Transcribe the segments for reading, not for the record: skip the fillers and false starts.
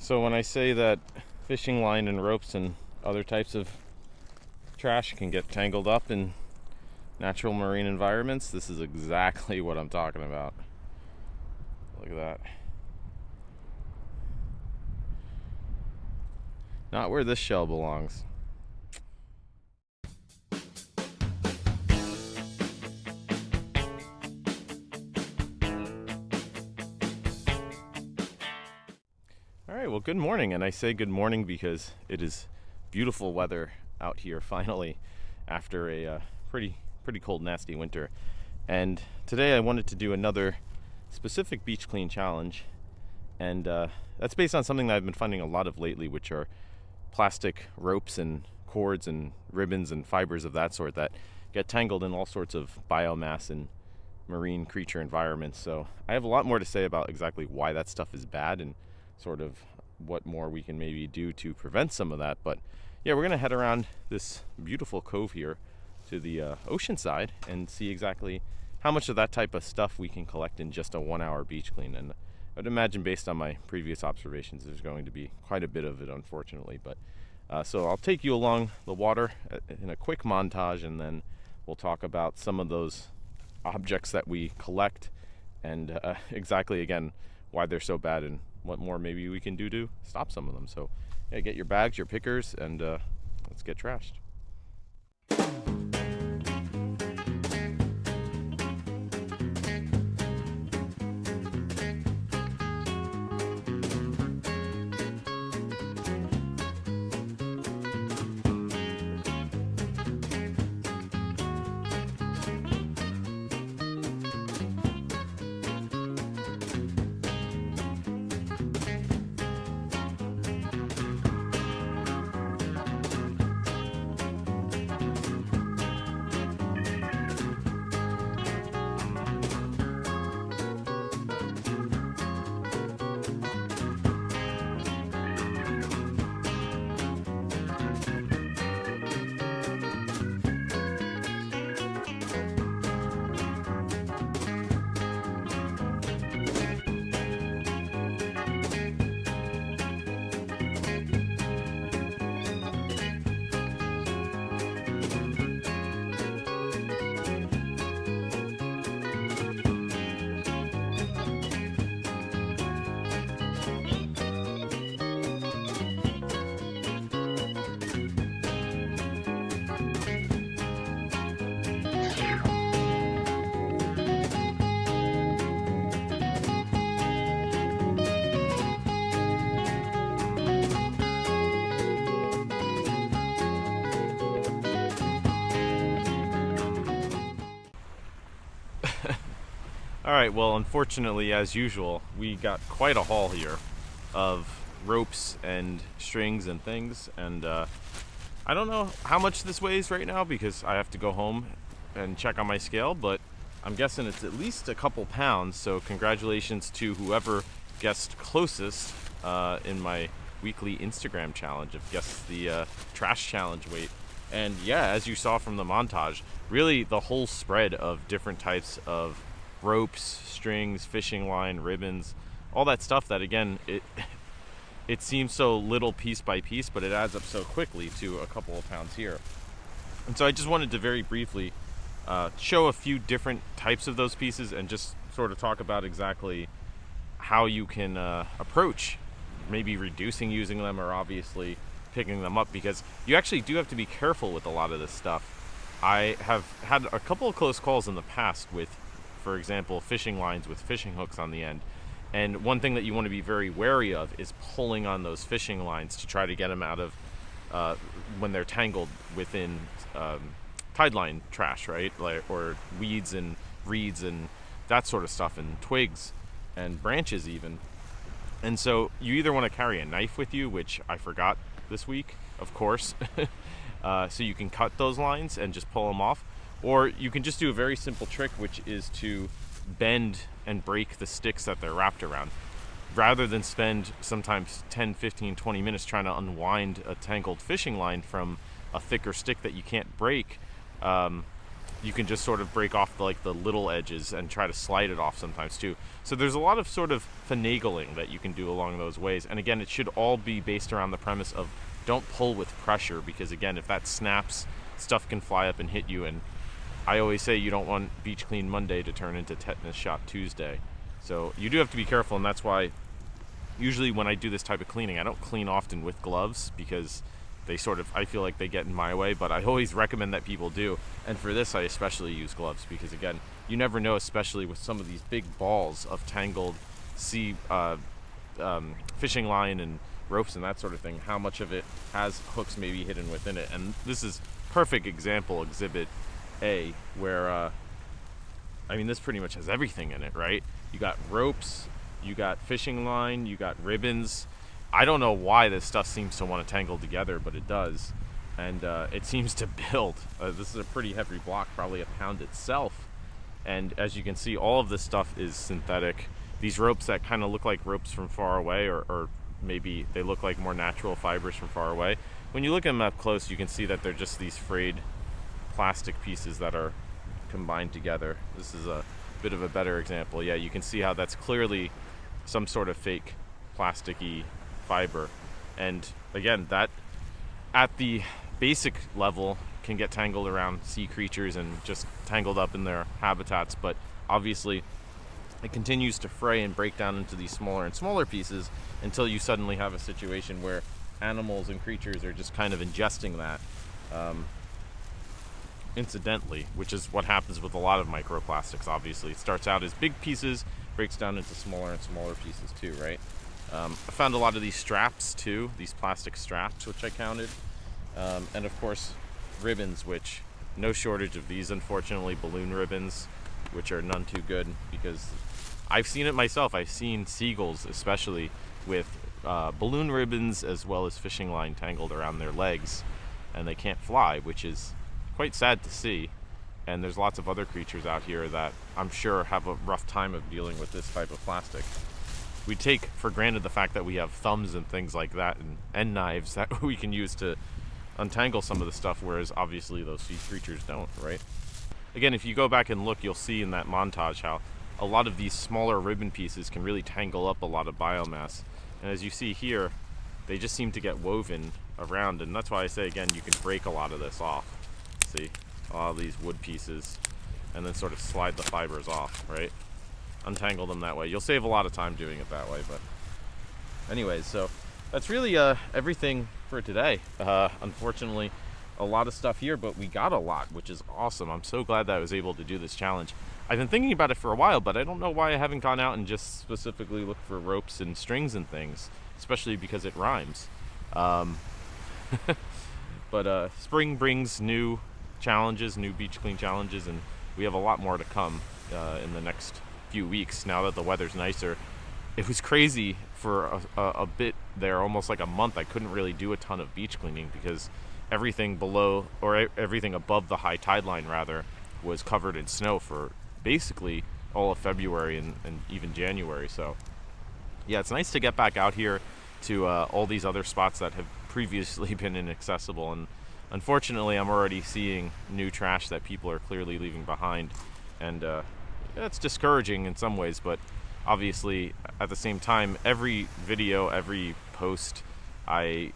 So when I say that fishing line and ropes and other types of trash can get tangled up in natural marine environments, this is exactly what I'm talking about. Look at that. Not where this shell belongs. All right, well, good morning. And I say good morning because it is beautiful weather out here finally after a pretty cold, nasty winter. And today I wanted to do another specific beach clean challenge. And that's based on something that I've been finding a lot of lately, which are plastic ropes and cords and ribbons and fibers of that sort that get tangled in all sorts of biomass and marine creature environments. So I have a lot more to say about exactly why that stuff is bad and sort of what more we can maybe do to prevent some of that. But yeah, we're gonna head around this beautiful cove here to the ocean side and see exactly how much of that type of stuff we can collect in just a 1 hour beach clean. And I'd imagine, based on my previous observations, there's going to be quite a bit of it, unfortunately. But so I'll take you along the water in a quick montage, and then we'll talk about some of those objects that we collect and exactly, again, why they're so bad and what more maybe we can do to stop some of them. So yeah, get your bags, your pickers, and let's get trashed. All right, well, unfortunately, as usual, we got quite a haul here of ropes and strings and things. And I don't know how much this weighs right now because I have to go home and check on my scale, but I'm guessing it's at least a couple pounds. So congratulations to whoever guessed closest in my weekly Instagram challenge of guess the trash challenge weight. And yeah, as you saw from the montage, really the whole spread of different types of ropes, strings, fishing line, ribbons, all that stuff that, again, it seems so little piece by piece, but it adds up so quickly to a couple of pounds here. And so I just wanted to very briefly show a few different types of those pieces and just sort of talk about exactly how you can approach maybe reducing using them or obviously picking them up, because you actually do have to be careful with a lot of this stuff. I have had a couple of close calls in the past with, for example, fishing lines with fishing hooks on the end. And one thing that you want to be very wary of is pulling on those fishing lines to try to get them out of when they're tangled within tide line trash, right? Or weeds and reeds and that sort of stuff, and twigs and branches even. And so you either want to carry a knife with you, which I forgot this week, of course, so you can cut those lines and just pull them off. Or you can just do a very simple trick, which is to bend and break the sticks that they're wrapped around. Rather than spend sometimes 10, 15, 20 minutes trying to unwind a tangled fishing line from a thicker stick that you can't break, you can just sort of break off the little edges and try to slide it off sometimes too. So there's a lot of sort of finagling that you can do along those ways. And again, it should all be based around the premise of don't pull with pressure, because again, if that snaps, stuff can fly up and hit you. And I always say you don't want Beach Clean Monday to turn into Tetanus Shot Tuesday. So you do have to be careful, and that's why usually when I do this type of cleaning, I don't clean often with gloves, because they sort of, I feel like they get in my way, but I always recommend that people do. And for this, I especially use gloves, because again, you never know, especially with some of these big balls of tangled fishing line and ropes and that sort of thing, how much of it has hooks maybe hidden within it. And this is perfect example, Exhibit A, where this pretty much has everything in it, right? You got ropes, you got fishing line, you got ribbons. I don't know why this stuff seems to want to tangle together, but it does. And it seems to build. This is a pretty heavy block, probably a pound itself. And as you can see, all of this stuff is synthetic. These ropes that kind of look like ropes from far away, or maybe they look like more natural fibers from far away. When you look at them up close, you can see that they're just these frayed plastic pieces that are combined together. This is a bit of a better example. Yeah, you can see how that's clearly some sort of fake plasticky fiber. And again, that at the basic level can get tangled around sea creatures and just tangled up in their habitats, but obviously it continues to fray and break down into these smaller and smaller pieces until you suddenly have a situation where animals and creatures are just kind of ingesting that incidentally, which is what happens with a lot of microplastics. Obviously, it starts out as big pieces, breaks down into smaller and smaller pieces too, right? I found a lot of these straps too, these plastic straps, which I counted, and of course ribbons, which no shortage of these, unfortunately. Balloon ribbons, which are none too good, because I've seen it myself. I've seen seagulls especially with balloon ribbons as well as fishing line tangled around their legs, and they can't fly, which is quite sad to see. And there's lots of other creatures out here that I'm sure have a rough time of dealing with this type of plastic. We take for granted the fact that we have thumbs and things like that, and knives that we can use to untangle some of the stuff, whereas obviously those sea creatures don't, right? Again, if you go back and look, you'll see in that montage how a lot of these smaller ribbon pieces can really tangle up a lot of biomass. And as you see here, they just seem to get woven around, and that's why I say, again, you can break a lot of this off. See, a lot of these wood pieces, and then sort of slide the fibers off, right? Untangle them that way. You'll save a lot of time doing it that way. But anyways, so that's really everything for today. Unfortunately, a lot of stuff here, but we got a lot, which is awesome. I'm so glad that I was able to do this challenge. I've been thinking about it for a while, but I don't know why I haven't gone out and just specifically looked for ropes and strings and things, especially because it rhymes. But spring brings new challenges, new beach clean challenges, and we have a lot more to come in the next few weeks now that the weather's nicer. It was crazy for a bit there, almost like a month. I couldn't really do a ton of beach cleaning because everything below, or everything above the high tide line rather, was covered in snow for basically all of February and even January. So yeah, it's nice to get back out here to all these other spots that have previously been inaccessible. And unfortunately, I'm already seeing new trash that people are clearly leaving behind, and it's discouraging in some ways, but obviously at the same time, every video, every post, I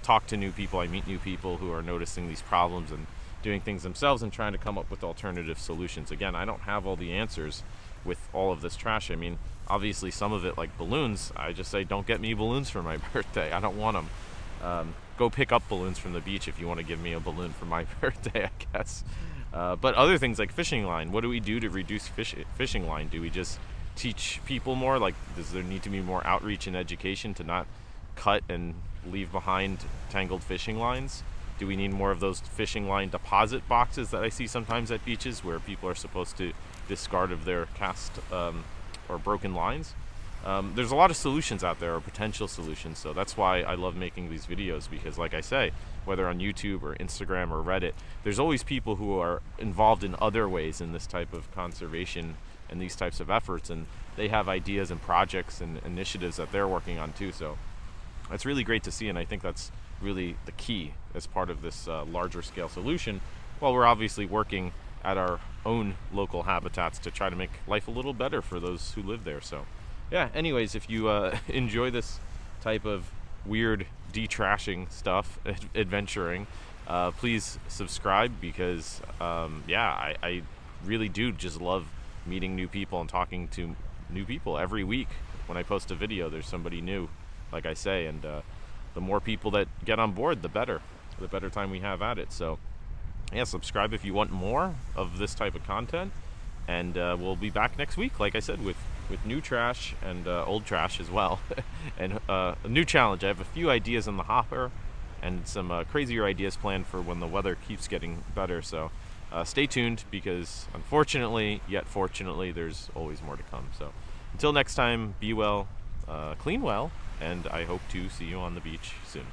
talk to new people, I meet new people who are noticing these problems and doing things themselves and trying to come up with alternative solutions. Again, I don't have all the answers with all of this trash. I mean, obviously some of it, like balloons, I just say, don't get me balloons for my birthday. I don't want them. Go pick up balloons from the beach if you want to give me a balloon for my birthday, I guess. But other things like fishing line, what do we do to reduce fishing line? Do we just teach people more? Like, does there need to be more outreach and education to not cut and leave behind tangled fishing lines? Do we need more of those fishing line deposit boxes that I see sometimes at beaches where people are supposed to discard of their cast or broken lines? There's a lot of solutions out there, or potential solutions, so that's why I love making these videos, because like I say, whether on YouTube or Instagram or Reddit, there's always people who are involved in other ways in this type of conservation and these types of efforts, and they have ideas and projects and initiatives that they're working on too. So it's really great to see, and I think that's really the key as part of this larger scale solution, while we're obviously working at our own local habitats to try to make life a little better for those who live there. So, yeah, anyways, if you enjoy this type of weird detrashing stuff, adventuring, please subscribe because, I really do just love meeting new people and talking to new people every week. When I post a video, there's somebody new, like I say, and the more people that get on board, the better time we have at it. So yeah, subscribe if you want more of this type of content, and we'll be back next week, like I said, with new trash and old trash as well, and a new challenge. I have a few ideas in the hopper and some crazier ideas planned for when the weather keeps getting better. So stay tuned, because unfortunately, yet fortunately, there's always more to come. So until next time, be well, clean well, and I hope to see you on the beach soon.